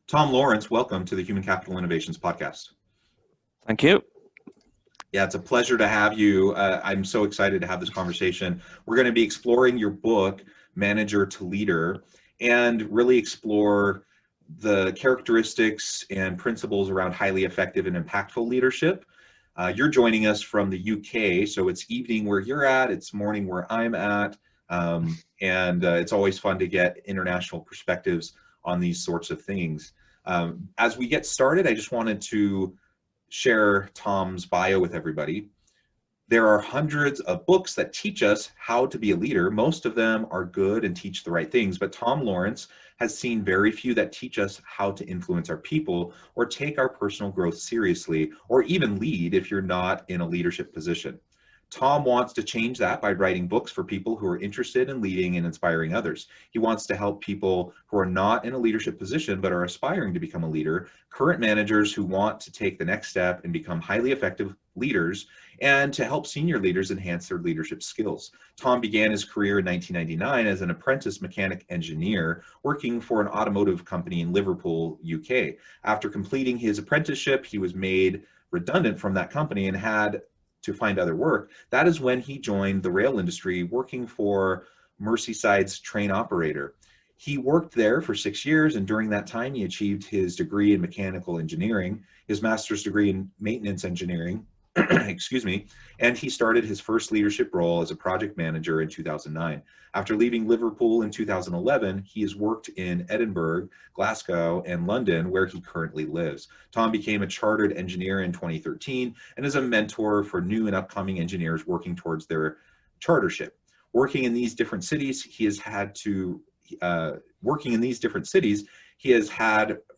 Tom Lawrence, welcome to the Human Capital Innovations Podcast. Thank you. Yeah, it's a pleasure to have you. I'm so excited to have this conversation. We're going to be exploring your book, Manager to Leader, and really explore the characteristics and principles around highly effective and impactful leadership. You're joining us from the UK, so it's evening where you're at, it's morning where I'm at, and it's always fun to get international perspectives on these sorts of things. As we get started, I just wanted to share Tom's bio with everybody. There are hundreds of books that teach us how to be a leader. Most of them are good and teach the right things, but Tom Lawrence has seen very few that teach us how to influence our people or take our personal growth seriously, or even lead if you're not in a leadership position. Tom wants to change that by writing books for people who are interested in leading and inspiring others. He wants to help people who are not in a leadership position but are aspiring to become a leader, current managers who want to take the next step and become highly effective leaders, and to help senior leaders enhance their leadership skills. Tom began his career in 1999 as an apprentice mechanic engineer working for an automotive company in Liverpool, UK. After completing his apprenticeship, he was made redundant from that company and had to find other work. That is when he joined the rail industry, working for Merseyside's train operator. He worked there for 6 years, and during that time he achieved his degree in mechanical engineering, his master's degree in maintenance engineering, excuse me, and he started his first leadership role as a project manager in 2009. After leaving Liverpool in 2011, he has worked in Edinburgh, Glasgow, and London, where he currently lives. Tom became a chartered engineer in 2013 and is a mentor for new and upcoming engineers working towards their chartership. Working in these different cities, he has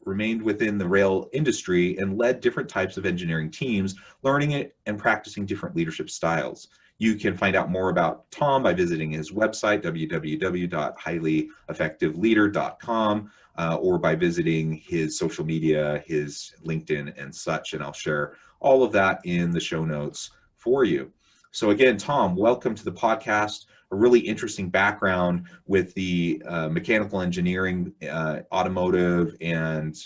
remained within the rail industry and led different types of engineering teams, learning it and practicing different leadership styles. You can find out more about Tom by visiting his website, www.highlyeffectiveleader.com, or by visiting his social media, his LinkedIn and such, and I'll share all of that in the show notes for you. So again, Tom, welcome to the podcast. A really interesting background with the mechanical engineering, automotive, and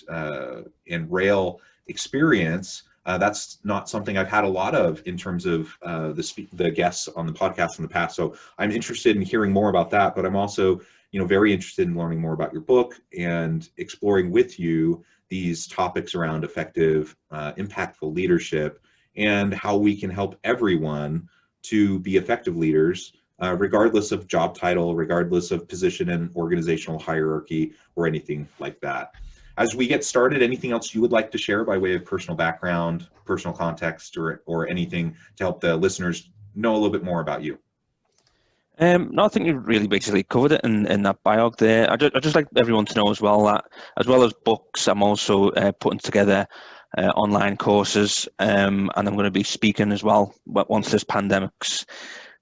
rail experience. That's not something I've had a lot of in terms of the guests on the podcast in the past. So I'm interested in hearing more about that, but I'm also, very interested in learning more about your book and exploring with you these topics around effective, impactful leadership and how we can help everyone to be effective leaders, regardless of job title, regardless of position and organizational hierarchy, or anything like that. As we get started, anything else you would like to share by way of personal background, personal context, or anything to help the listeners know a little bit more about you? No, I think you really basically covered it in that bio there. I just like everyone to know as well that, as well as books, I'm also putting together online courses, and I'm going to be speaking as well. But once this pandemic's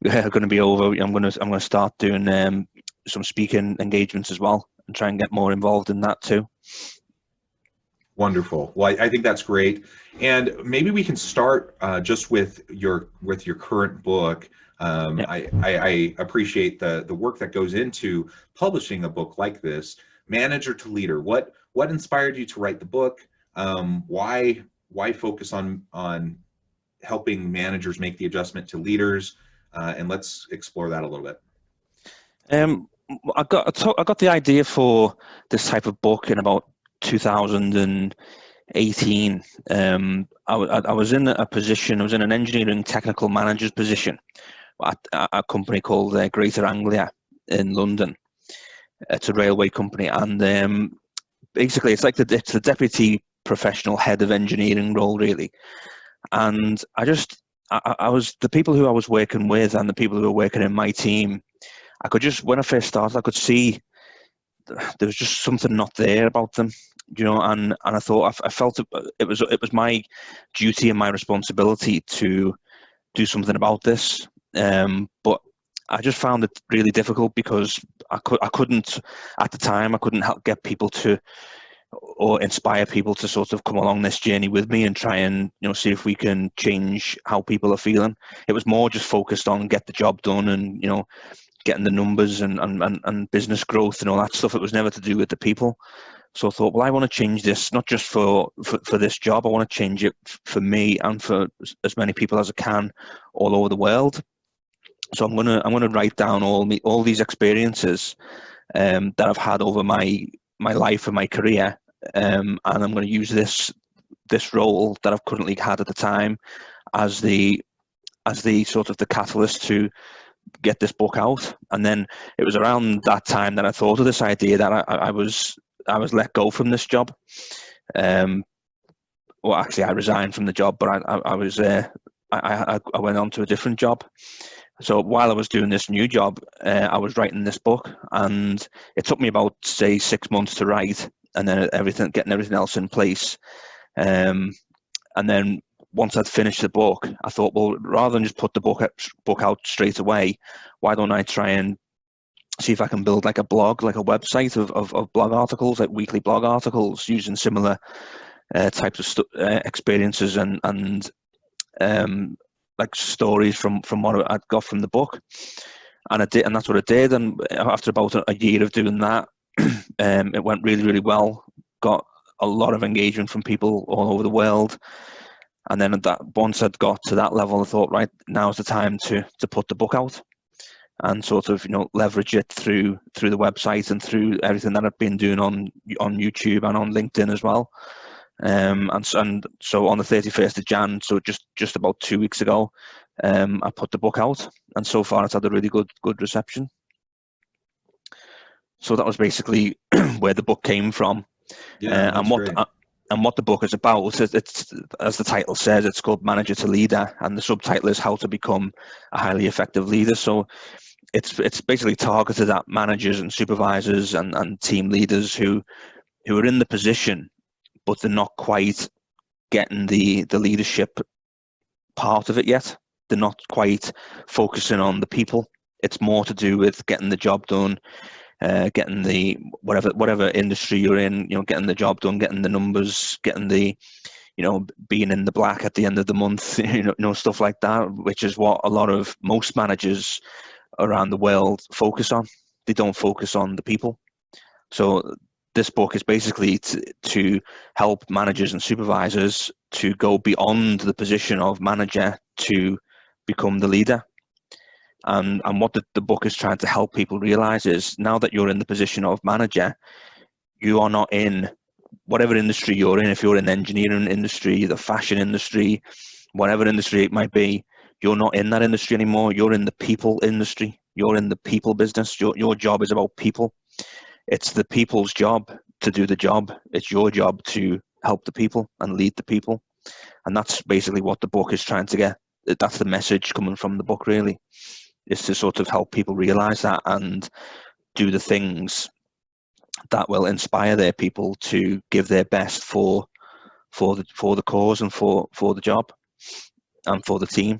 going to be over, I'm going to start doing some speaking engagements as well and try and get more involved in that too. Wonderful. Well, I think that's great, and maybe we can start just with your current book. Yeah. I appreciate the work that goes into publishing a book like this, Manager to Leader. What inspired you to write the book? Why focus on helping managers make the adjustment to leaders? And let's explore that a little bit. I got the idea for this type of book in about 2018. I was in a position. I was in an engineering technical manager's position at a company called Greater Anglia in London. It's a railway company, and basically it's the deputy professional head of engineering role, really. And I was, the people who I was working with and the people who were working in my team, when I first started, I could see there was just something not there about them, and I thought, I felt it was my duty and my responsibility to do something about this. But I just found it really difficult because I couldn't, at the time, I couldn't help get people to, or inspire people to sort of come along this journey with me and try and see if we can change how people are feeling. It was more just focused on get the job done and getting the numbers and business growth and all that stuff. It was never to do with the people. So I thought, well, I want to change this, not just for this job. I want to change it for me and for as many people as I can all over the world. So I'm gonna write down all these experiences that I've had over my life and my career, and I'm going to use this role that I've currently had at the time as the sort of the catalyst to get this book out. And then it was around that time that I thought of this idea that I was let go from this job. Well, actually, I resigned from the job, but I went on to a different job. So while I was doing this new job, I was writing this book, and it took me about, say, 6 months to write, and then getting everything else in place. And then once I'd finished the book, I thought, well, rather than just put the book out straight away, why don't I try and see if I can build like a blog, like a website of blog articles, like weekly blog articles, using similar types of experiences and like stories from what I'd got from the book. And I did, and that's what I did. And after about a year of doing that, it went really, really well. Got a lot of engagement from people all over the world. And then once I'd got to that level, I thought, right, now's the time to put the book out and sort of, leverage it through the website and through everything that I've been doing on YouTube and on LinkedIn as well. And so on the 31st of Jan, so just about 2 weeks ago, I put the book out, and so far it's had a really good reception. So that was basically where the book came from. Yeah, that's great. And what the book is about. It's, as the title says, it's called Manager to Leader, and the subtitle is How to Become a Highly Effective Leader. So it's basically targeted at managers and supervisors and team leaders who are in the position, but they're not quite getting the leadership part of it yet. They're not quite focusing on the people. It's more to do with getting the job done, getting the whatever industry you're in, getting the job done, getting the numbers, getting the, being in the black at the end of the month, stuff like that, which is what a lot of most managers around the world focus on. They don't focus on the people. So this book is basically to help managers and supervisors to go beyond the position of manager to become the leader. And what the book is trying to help people realize is, now that you're in the position of manager, you are not in whatever industry you're in. If you're in the engineering industry, the fashion industry, whatever industry it might be, you're not in that industry anymore. You're in the people industry. You're in the people business. Your job is about people. It's the people's job to do the job. It's your job to help the people and lead the people. And that's basically what the book is trying to get. That's the message coming from the book, really, is to sort of help people realize that and do the things that will inspire their people to give their best for the cause and for the job and for the team.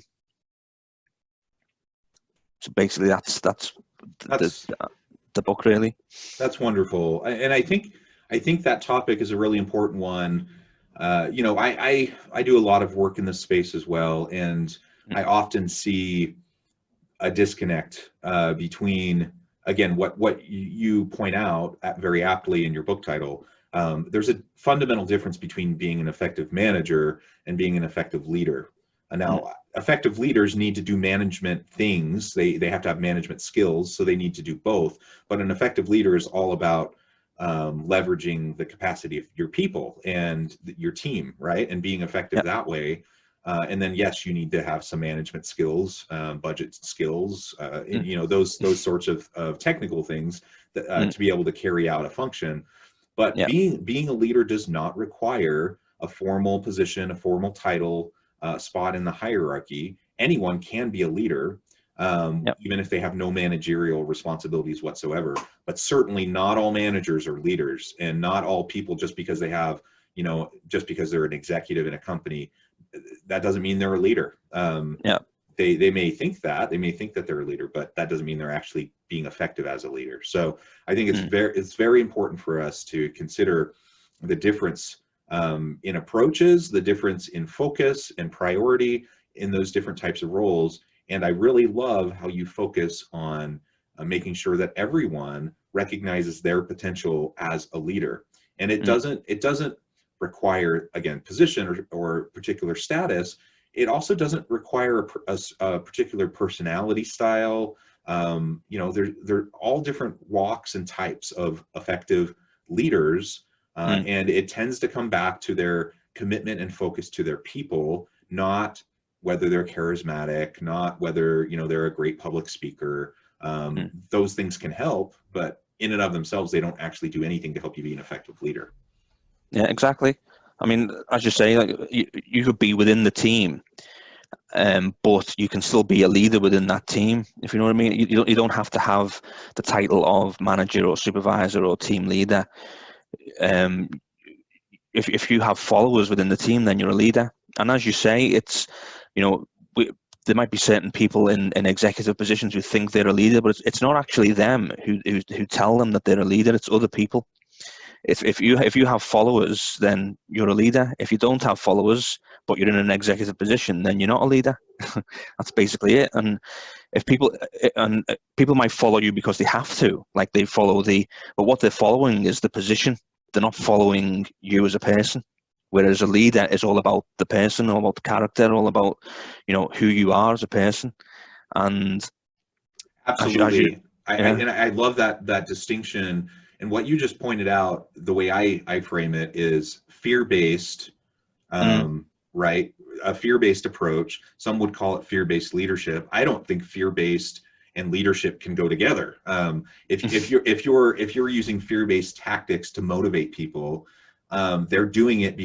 So basically that's the book, really. That's wonderful. And I think that topic is a really important one. I do a lot of work in this space as well, and I often see a disconnect between, again, what you point out very aptly in your book title. There's a fundamental difference between being an effective manager and being an effective leader. And now, effective leaders need to do management things. They have to have management skills, so they need to do both. But an effective leader is all about leveraging the capacity of your people and your team, right? And being effective that way. And then, yes, you need to have some management skills, budget skills, and, those sorts of technical things that, to be able to carry out a function. But being a leader does not require a formal position, a formal title, spot in the hierarchy. Anyone can be a leader, even if they have no managerial responsibilities whatsoever. But certainly not all managers are leaders, and not all people, just because they have, just because they're an executive in a company, that doesn't mean they're a leader. They may think that they're a leader, but that doesn't mean they're actually being effective as a leader. So I think it's very important for us to consider the difference in approaches, the difference in focus and priority in those different types of roles. And I really love how you focus on making sure that everyone recognizes their potential as a leader. And it doesn't require, again, position or particular status. It also doesn't require a particular personality style. They're all different walks and types of effective leaders, and it tends to come back to their commitment and focus to their people, not whether they're charismatic, not whether they're a great public speaker. Those things can help, but in and of themselves, they don't actually do anything to help you be an effective leader. Yeah, exactly. I mean, as you say, like you could be within the team, but you can still be a leader within that team, if you know what I mean. You don't have to have the title of manager or supervisor or team leader. If you have followers within the team, then you're a leader. And as you say, it's there might be certain people in executive positions who think they're a leader, but it's not actually them who tell them that they're a leader. It's other people. If you have followers, then you're a leader. If you don't have followers, but you're in an executive position, then you're not a leader. That's basically it. And if people might follow you because they have to, like they follow but what they're following is the position. They're not following you as a person. Whereas a leader is all about the person, all about the character, all about who you are as a person. And absolutely, I love that distinction. And what you just pointed out, the way I frame it is fear-based, right? A fear-based approach. Some would call it fear-based leadership. I don't think fear-based and leadership can go together. If you're using fear-based tactics to motivate people, they're doing it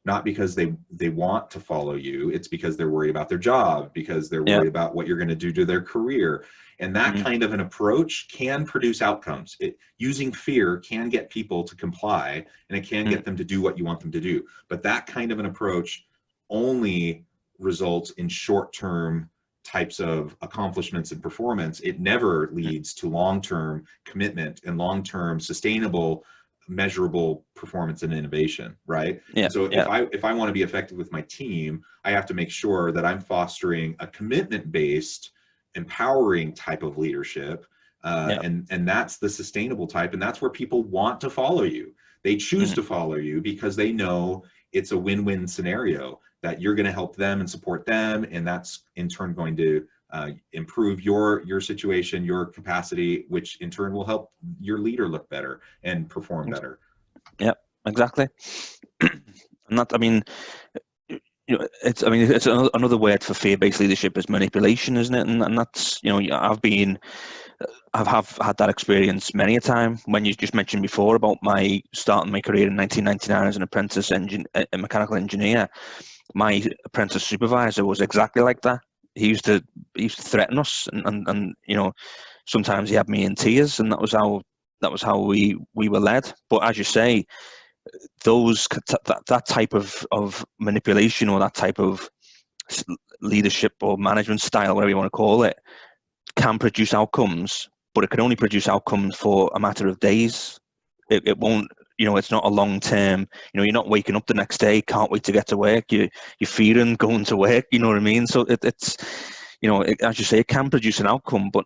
not because they want to follow you. It's because they're worried about their job, because they're worried about what you're going to do to their career. And that kind of an approach can produce outcomes. Using fear can get people to comply, and it can get them to do what you want them to do. But that kind of an approach only results in short-term types of accomplishments and performance. It never leads to long-term commitment and long-term sustainable, measurable performance and innovation, right? So if I want to be effective with my team, I have to make sure that I'm fostering a commitment-based, empowering type of leadership, and that's the sustainable type, and that's where people want to follow you. They choose to follow you because they know it's a win-win scenario, that you're going to help them and support them, and that's in turn going to improve your situation, your capacity, which in turn will help your leader look better and perform better. Yeah, exactly. And that, I mean, it's another word for fear-based leadership is manipulation, isn't it? And that's, I've had that experience many a time. When you just mentioned before about my starting my career in 1999 as an apprentice a mechanical engineer, my apprentice supervisor was exactly like that. He used to threaten us, and sometimes he had me in tears, and that was how we were led. But as you say, that type of manipulation, or that type of leadership or management style, whatever you want to call it, can produce outcomes, but it can only produce outcomes for a matter of days. It won't, it's not a long term. You're not waking up the next day, can't wait to get to work. You're fearing going to work. You know what I mean? So it's as you say, it can produce an outcome, but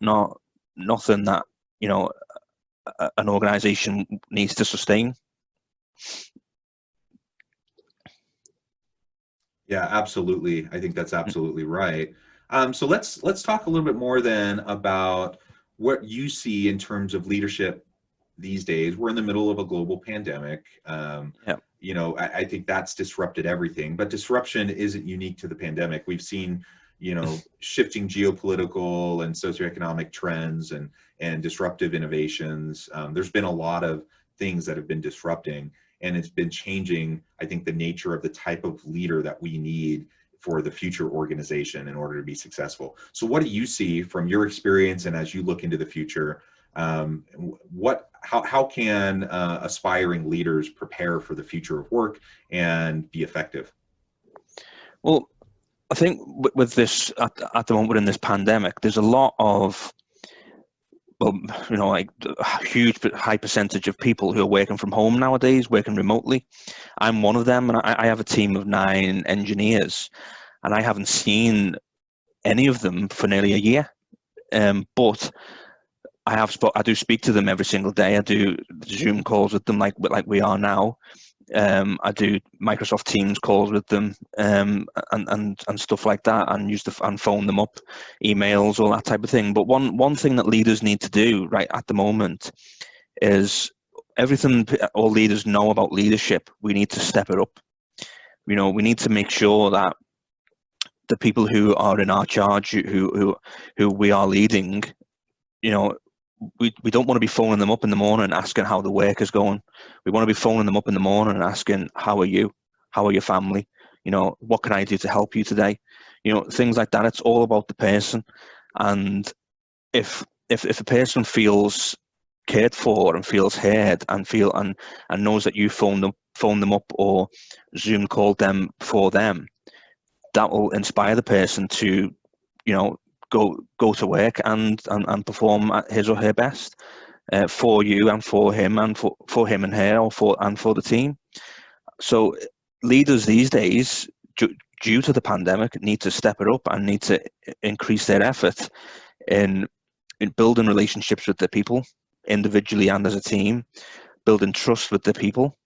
nothing that an organization needs to sustain. Yeah, absolutely. I think that's absolutely right. So let's talk a little bit more then about what you see in terms of leadership these days. We're in the middle of a global pandemic. I think that's disrupted everything, but disruption isn't unique to the pandemic. We've seen, shifting geopolitical and socioeconomic trends and disruptive innovations. There's been a lot of things that have been disrupting, and it's been changing, I think, the nature of the type of leader that we need for the future organization in order to be successful. So what do you see from your experience, and as you look into the future, how can aspiring leaders prepare for the future of work and be effective? Well, I think with this, at the moment in this pandemic, there's a lot of, like a huge high percentage of people who are working from home nowadays, working remotely. I'm one of them, and I have a team of 9 engineers, and I haven't seen any of them for nearly a year. But I do speak to them every single day. I do Zoom calls with them like we are now. I do Microsoft Teams calls with them, and stuff like that, and and phone them up, emails, all that type of thing. But one thing that leaders need to do right at the moment is everything all leaders know about leadership. We need to step it up. We need to make sure that the people who are in our charge, who we are leading, we don't want to be phoning them up in the morning and asking how the work is going. We want to be phoning them up in the morning and asking, how are you? How are your family? What can I do to help you today? Things like that. It's all about the person. And if a person feels cared for and feels heard and knows that you phone them up or Zoom called them for them, that will inspire the person to, go to work and perform at his or her best for you and for him and for him and her, or for the team. So leaders these days, due to the pandemic, need to step it up and need to increase their effort in building relationships with the people, individually and as a team, building trust with the people.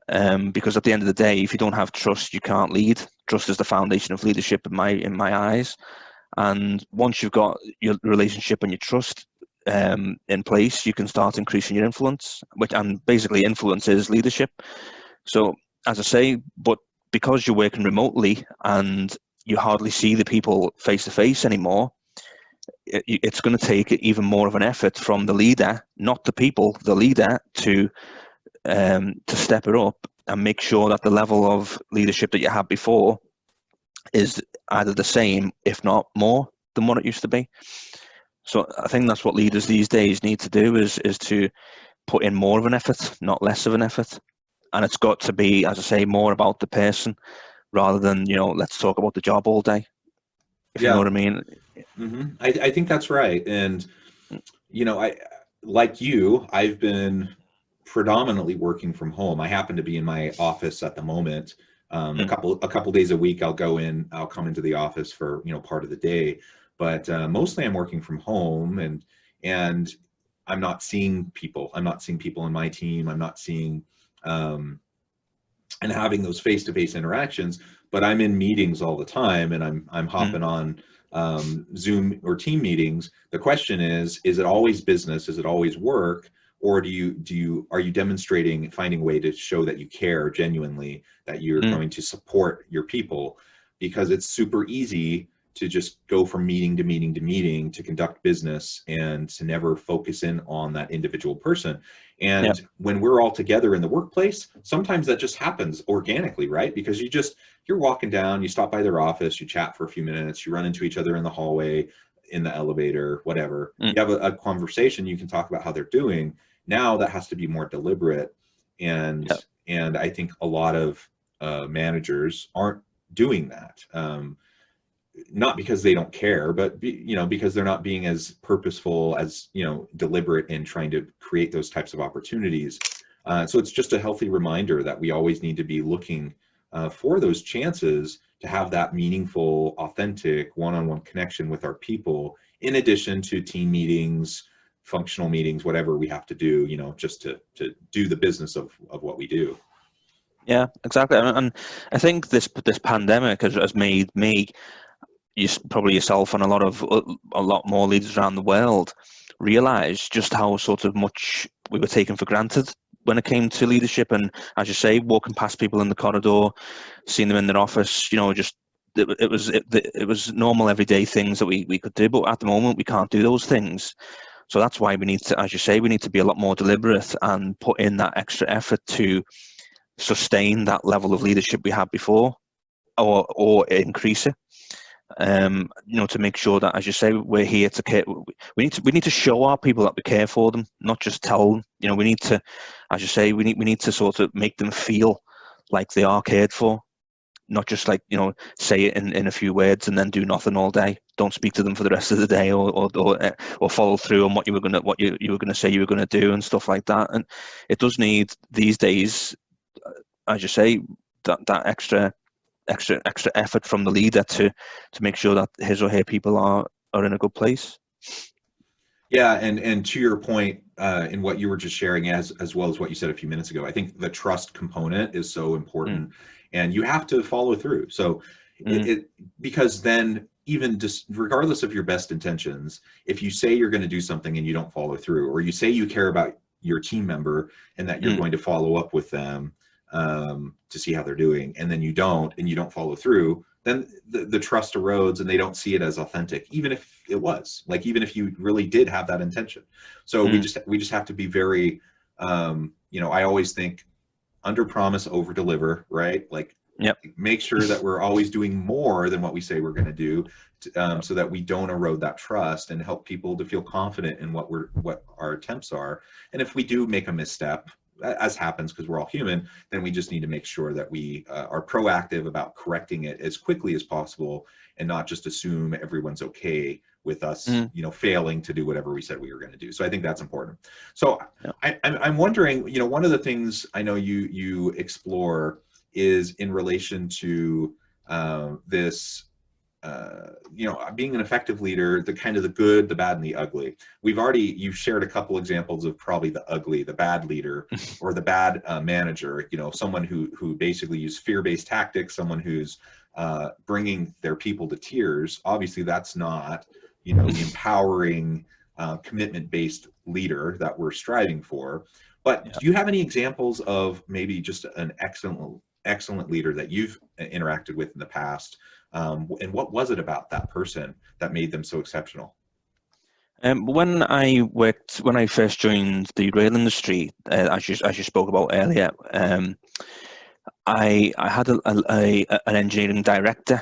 Because at the end of the day, if you don't have trust, you can't lead. Trust is the foundation of leadership in my eyes. And once you've got your relationship and your trust in place, you can start increasing your influence, and basically influence is leadership. So as I say, but because you're working remotely and you hardly see the people face to face anymore, it's going to take even more of an effort from the leader, not the people, the leader, to step it up and make sure that the level of leadership that you had before is either the same, if not more, than what it used to be. So I think that's what leaders these days need to do, is to put in more of an effort, not less of an effort. And it's got to be, as I say, more about the person rather than, let's talk about the job all day, if you know what I mean. Mm-hmm. I think that's right. And, like you, I've been predominantly working from home. I happen to be in my office at the moment. A couple days a week, I'll come into the office for, part of the day, but mostly I'm working from home, and I'm not seeing people. I'm not seeing people in my team. I'm not seeing, and having those face-to-face interactions, but I'm in meetings all the time, and I'm hopping on Zoom or team meetings. The question is it always business? Is it always work? Or are you demonstrating, finding a way to show that you care genuinely, that you're going to support your people? Because it's super easy to just go from meeting to meeting to meeting to conduct business and to never focus in on that individual person. And when we're all together in the workplace, sometimes that just happens organically, right? Because you're walking down, you stop by their office, you chat for a few minutes, you run into each other in the hallway, in the elevator, whatever. You have a conversation, you can talk about how they're doing. Now that has to be more deliberate. And I think a lot of managers aren't doing that. Not because they don't care, but because they're not being as purposeful, as deliberate in trying to create those types of opportunities. So it's just a healthy reminder that we always need to be looking for those chances to have that meaningful, authentic, one-on-one connection with our people, in addition to team meetings, functional meetings, whatever we have to do, just to do the business of what we do. Yeah, exactly. And I think this pandemic has made me, probably yourself and a lot more leaders around the world, realize just how sort of much we were taken for granted when it came to leadership. And as you say, walking past people in the corridor, seeing them in their office, it was normal everyday things that we could do. But at the moment, we can't do those things. So that's why we need to, as you say, we need to be a lot more deliberate and put in that extra effort to sustain that level of leadership we had before, or increase it. To make sure that, as you say, we're here to care. We need to show our people that we care for them, not just tell them. We need to, as you say, we need to sort of make them feel like they are cared for, not just like say it in a few words and then do nothing all day. Don't speak to them for the rest of the day, or follow through on what you were gonna say you were gonna do and stuff like that. And it does need these days, as you say, that extra effort from the leader to make sure that his or her people are in a good place. Yeah, and to your point, in what you were just sharing, as well as what you said a few minutes ago, I think the trust component is so Mm, important, and you have to follow through. So mm, it because then even just regardless of your best intentions, if you say you're going to do something and you don't follow through, or you say you care about your team member and that you're mm, going to follow up with them to see how they're doing, and then you don't, and you don't follow through, then the trust erodes and they don't see it as authentic, even if it was, like, even if you really did have that intention. So mm. we just have to be very, I always think under promise, over deliver, right? Like, Yep. make sure that we're always doing more than what we say we're going to do, so that we don't erode that trust, and help people to feel confident in what our attempts are. And if we do make a misstep, as happens because we're all human, then we just need to make sure that we are proactive about correcting it as quickly as possible, and not just assume everyone's okay with us, Mm, failing to do whatever we said we were going to do. So I think that's important. So yep. I'm wondering, one of the things I know you explore is in relation to this, being an effective leader, the kind of the good, the bad, and the ugly. You've shared a couple examples of probably the ugly, the bad leader, or the bad manager. Someone who basically uses fear-based tactics, someone who's bringing their people to tears. Obviously, that's not the empowering, commitment-based leader that we're striving for. But Yeah. do you have any examples of maybe just an excellent leader that you've interacted with in the past? And what was it about that person that made them so exceptional? When I first joined the rail industry, as you spoke about earlier, I had an engineering director,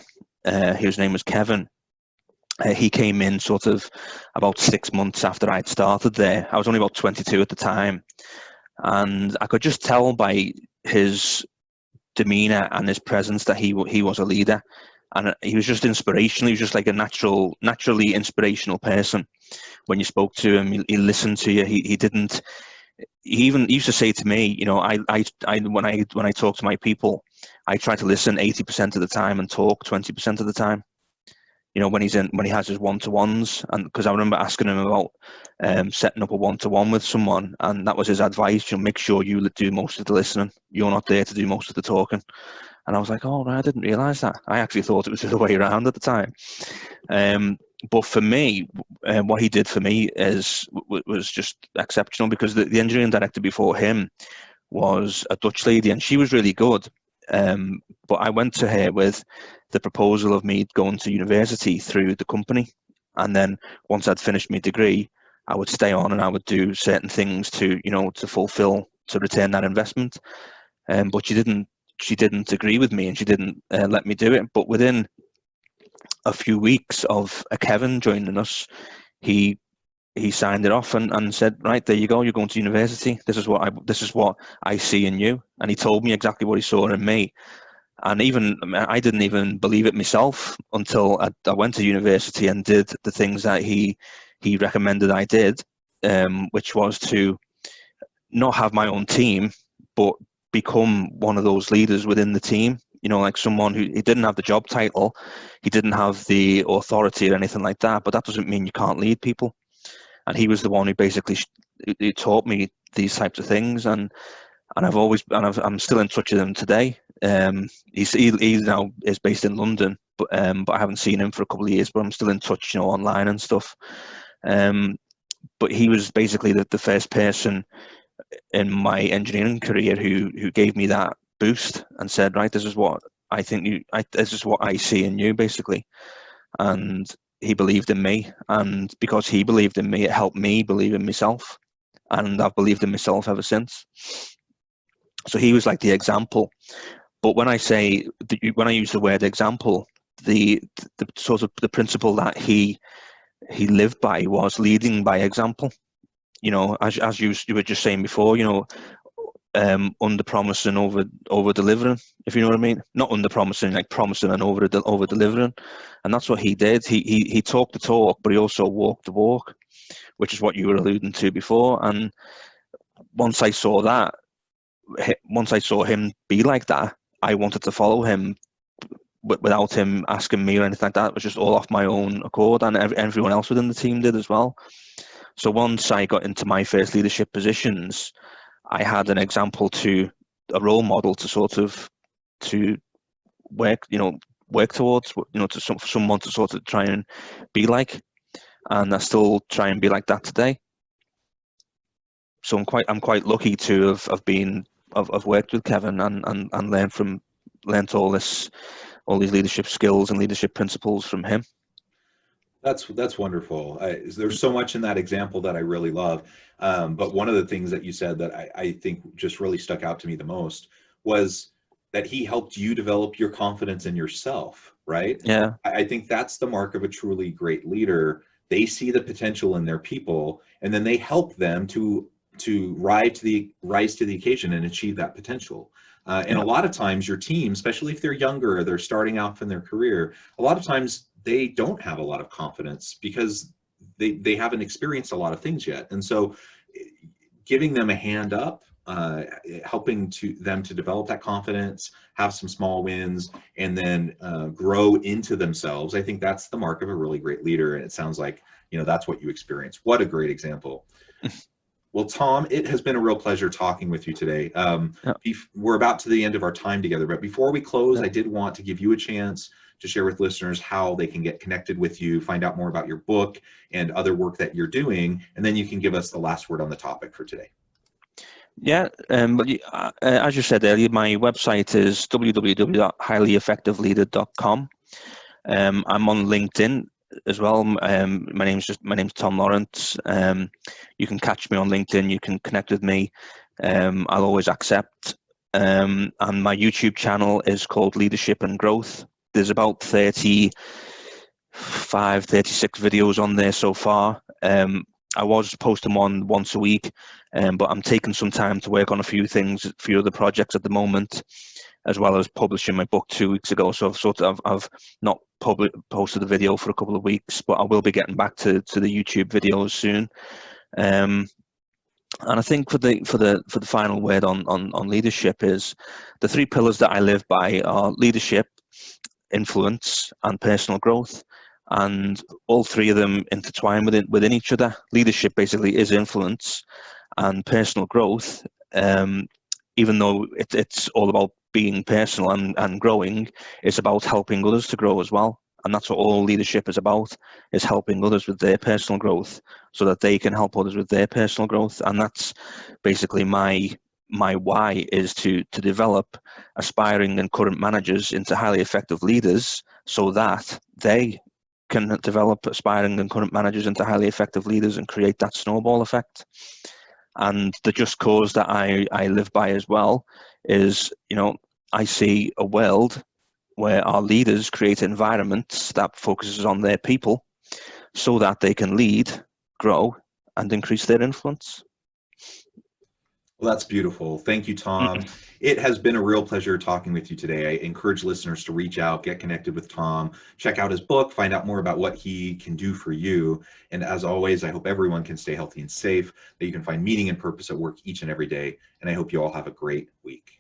whose name was Kevin. He came in sort of about 6 months after I'd started there. I was only about 22 at the time, and I could just tell by his demeanor and his presence that he was a leader, and he was just inspirational. He was just like a naturally inspirational person. When you spoke to him, he listened to you. He didn't. He used to say to me, when I talk to my people, I try to listen 80% of the time and talk 20% of the time. When he has his one-to-ones, and because I remember asking him about setting up a one-to-one with someone, and that was his advice. Make sure you do most of the listening. You're not there to do most of the talking. And I was like, oh, right, I didn't realize that. I actually thought it was the other way around at the time. But for me, what he did for me was just exceptional, because the engineering director before him was a Dutch lady, and she was really good. But I went to her with the proposal of me going to university through the company, and then once I'd finished my degree, I would stay on and I would do certain things to to return that investment. But she didn't agree with me, and she didn't let me do it. But within a few weeks of Kevin joining us, he he signed it off and said, right, there you go, you're going to university. This is what I see in you. And he told me exactly what he saw in me. And even I didn't even believe it myself until I went to university and did the things that he recommended I did, which was to not have my own team, but become one of those leaders within the team. Like someone who he didn't have the job title, he didn't have the authority or anything like that, but that doesn't mean you can't lead people. And he was the one who basically he taught me these types of things, and I'm still in touch with him today. He now is based in London, but I haven't seen him for a couple of years. But I'm still in touch, online and stuff. But he was basically the first person in my engineering career who gave me that boost and said, right, this is what I think this is what I see in you, basically. And he believed in me, and because he believed in me, it helped me believe in myself, and I've believed in myself ever since. So he was like the example. But when I use the word example, the sort of the principle that he lived by was leading by example. As you were just saying before, under promising, over delivering, if you know what I mean. Not under promising, like promising and over delivering. And that's what he did. He talked the talk, but he also walked the walk, which is what you were alluding to before. And once I saw that, once I saw him be like that, I wanted to follow him without him asking me or anything like that. It was just all off my own accord, and everyone else within the team did as well. So once I got into my first leadership positions, I had an example a role model to work, work towards, to someone to sort of try and be like, and I still try and be like that today. So I'm quite lucky to have worked with Kevin and learned all these leadership skills and leadership principles from him. That's wonderful. There's so much in that example that I really love. But one of the things that you said that I think just really stuck out to me the most was that he helped you develop your confidence in yourself, right? Yeah. I think that's the mark of a truly great leader. They see the potential in their people, and then they help them to rise to the occasion and achieve that potential. And Yeah. a lot of times your team, especially if they're younger or they're starting off in their career, a lot of times they don't have a lot of confidence because they haven't experienced a lot of things yet. And so giving them a hand up, helping them to develop that confidence, have some small wins, and then grow into themselves. I think that's the mark of a really great leader. And it sounds like, that's what you experience. What a great example. Well, Tom, it has been a real pleasure talking with you today. Yeah. We're about to the end of our time together, but before we close, Yeah. I did want to give you a chance to share with listeners how they can get connected with you, find out more about your book and other work that you're doing, and then you can give us the last word on the topic for today. Yeah, but as you said earlier, my website is www.highlyeffectiveleader.com. I'm on LinkedIn as well. My name's Tom Lawrence. You can catch me on LinkedIn. You can connect with me. I'll always accept. And my YouTube channel is called Leadership and Growth. There's about 36 videos on there so far. I was posting one once a week, but I'm taking some time to work on a few other projects at the moment, as well as publishing my book 2 weeks ago. So I've not posted a video for a couple of weeks, but I will be getting back to the YouTube videos soon. And I think for the final word on leadership is the 3 pillars that I live by are leadership, influence, and personal growth. And all 3 of them intertwine within each other. Leadership basically is influence, and personal growth, even though it's all about being personal and growing, it's about helping others to grow as well. And that's what all leadership is about, is helping others with their personal growth so that they can help others with their personal growth. And that's basically my why, is to develop aspiring and current managers into highly effective leaders so that they can develop aspiring and current managers into highly effective leaders and create that snowball effect. And the just cause that I live by as well is, I see a world where our leaders create environments that focuses on their people so that they can lead, grow, and increase their influence. Well, that's beautiful. Thank you, Tom. It has been a real pleasure talking with you today. I encourage listeners to reach out, get connected with Tom, check out his book, find out more about what he can do for you. And as always, I hope everyone can stay healthy and safe, that you can find meaning and purpose at work each and every day. And I hope you all have a great week.